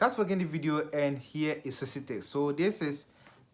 Thanks for getting the video, and here is Societe. So this is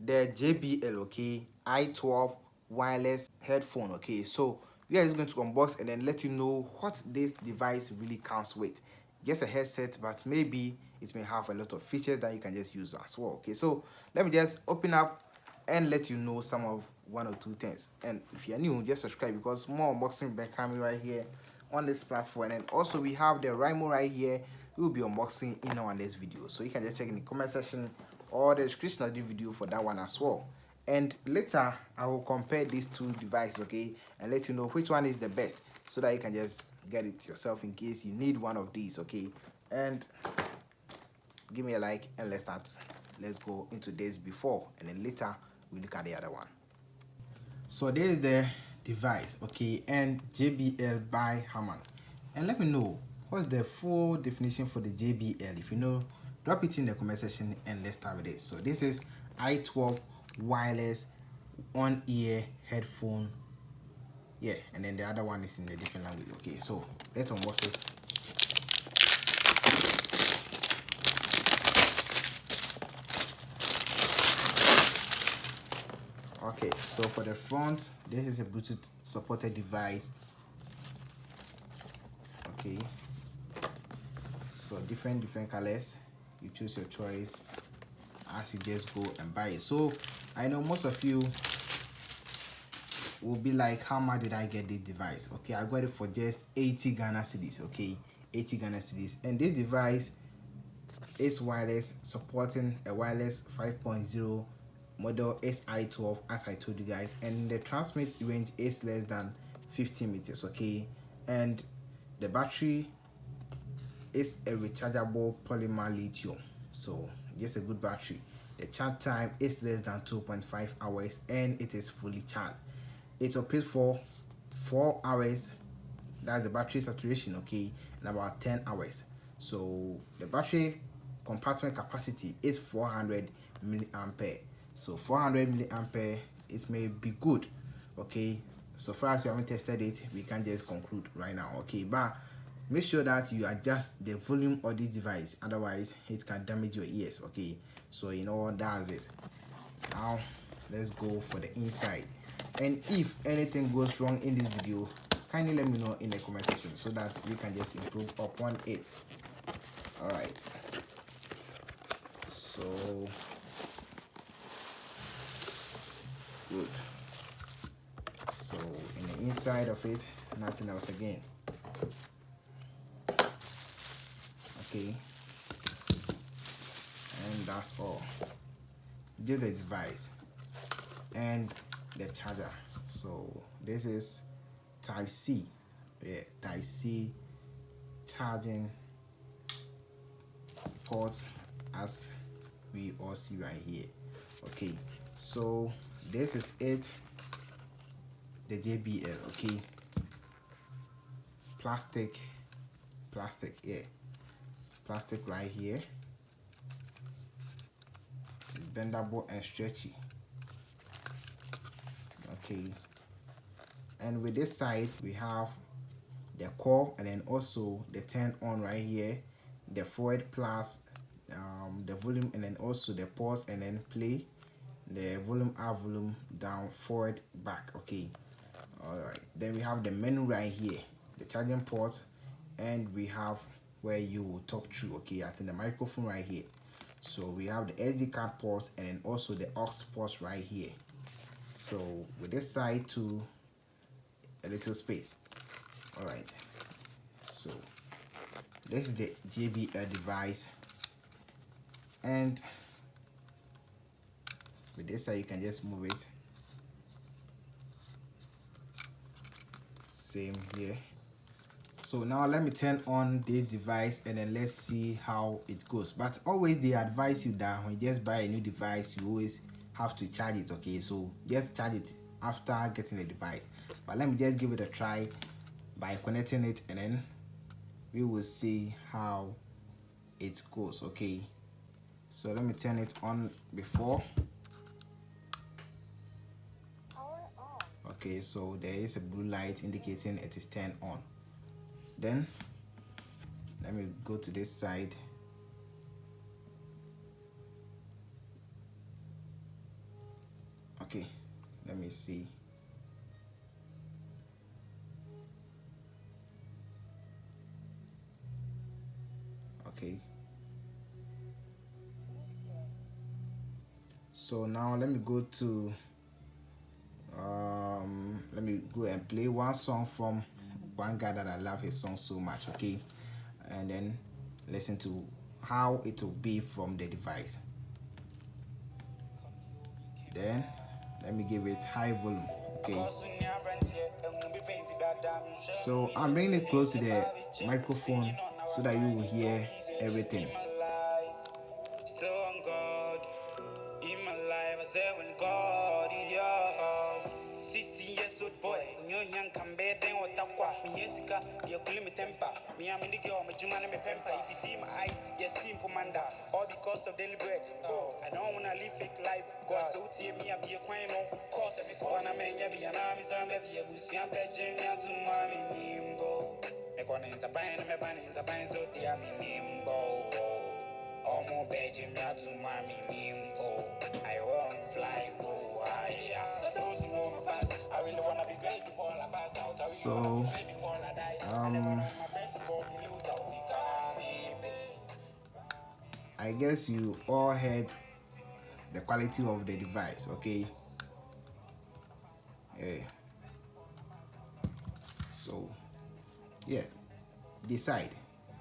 the JBL, okay, i12 wireless headphone, okay. So we are just going to unbox and then let you know what this device really comes with. Just a headset, but maybe it may have a lot of features that you can just use as well, okay. So let me just open up and let you know some of one or two things. And if you're new, just subscribe, because more unboxing will be coming right here on this platform. And also we have the Rimo right here. We will be unboxing in our next video, so you can just check in the comment section or the description of the video for that one as well. And later I will compare these two devices, okay, and let you know which one is the best, so that you can just get it yourself in case you need one of these, okay. And give me a like and let's start. Let's go into this before, and then later we look at the other one. So this is the device, okay, and JBL by Harman. And let me know what's the full definition for the JBL. If you know, drop it in the comment section and let's start with it. So this is i12 wireless on-ear headphone, yeah, and then the other one is in a different language. Okay, so let's unbox it. Okay, so for the front, this is a Bluetooth supported device. Okay, so different colors, you choose your choice as you just go and buy it. So I know most of you will be like, how much did I get this device? Okay, I got it for just 80 Ghana cedis. Okay, 80 Ghana cedis. And this device is wireless, supporting a wireless 5.0 model SI12, as I told you guys, and the transmit range is less than 50 meters. Okay, and the battery is a rechargeable polymer lithium, so just a good battery. The charge time is less than 2.5 hours and it is fully charged. It operates for 4 hours, that's the battery saturation, okay, and about 10 hours. So the battery compartment capacity is 400 milliampere. So 400 milliampere, it may be good, okay. So far as you haven't tested it, we can't just conclude right now, okay. But make sure that you adjust the volume of this device, otherwise it can damage your ears, okay. So you know, that's it. Now let's go for the inside, and if anything goes wrong in this video, kindly let me know in the comment section so that we can just improve upon it. All right, so good. So in the inside of it, nothing else again. Okay, and that's all. Just the device and the charger. So this is type C, yeah, type C charging port, as we all see right here. Okay, so this is it, the JBL, okay. Plastic, yeah, plastic right here. It's bendable and stretchy, okay. And with this side we have the core, and then also the turn on right here, the forward plus the volume, and then also the pause and then play, the volume up, volume down, forward, back, okay. All right, then we have the menu right here, the charging port, and we have where you will talk through, okay. I think the microphone right here. So we have the SD card port and then also the aux port right here. So with this side too, a little space. All right, so this is the JBL device, and with this side you can just move it. Same here. So now let me turn on this device and then let's see how it goes. But always they advise you that when you just buy a new device, you always have to charge it, okay. So just charge it after getting the device. But let me just give it a try by connecting it, and then we will see how it goes, okay. So let me turn it on before. Okay, so there is a blue light indicating it is turned on. Then let me go to this side Okay, let me see. Okay, so now let me go to let me go and play one song from one guy that I love his song so much. Okay, and then listen to how it will be from the device. Then let me give it high volume. Okay, so I'm bringing it close to the microphone so that you will hear everything. Still on God in my life. I said when God is your 60 years old boy, when you're young, come bed, then what up, me Jessica, you're cooling me temper. Me, I'm in the girl, my Jumana, me pamper. If you see my eyes, you're steam commander, all because of daily bread. Oh, I don't wanna live fake life. God, so tear me, I'll be a queen, no cause every corner, man, you be an army, so I'm a bussy, I'm pledging you to mommy, nimbo. A corner is a band, and my band is a band, so dear me, nimbo. Omo beji me to mommy nimbo. I won't fly go higher. So those who know my past, I really wanna be great before I pass out. So I guess you all heard the quality of the device, okay? Yeah. So yeah, decide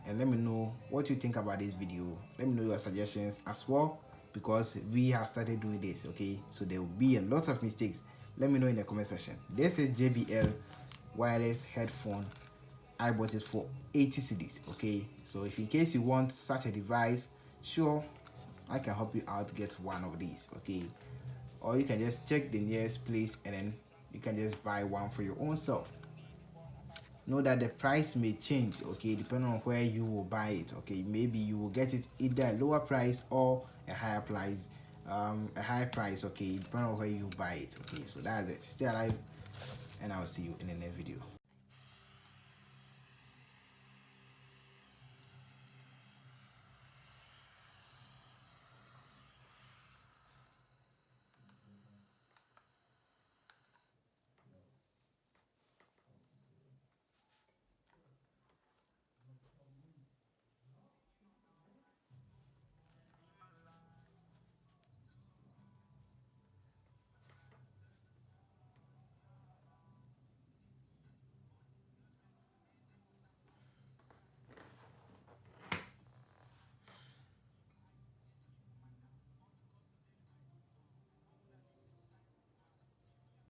and let me know what you think about this video. Let me know your suggestions as well, because we have started doing this, okay? So there will be a lot of mistakes. Let me know in the comment section. This is JBL wireless headphone. I bought it for 80 cedis, okay? So if in case you want such a device, sure, I can help you out to get one of these, okay? Or you can just check the nearest place and then you can just buy one for your own self. Know that the price may change, okay, depending on where you will buy it, okay? Maybe you will get it either a lower price or a higher price, okay, depending on where you buy it, okay? So that's it. Stay alive and I'll see you in the next video.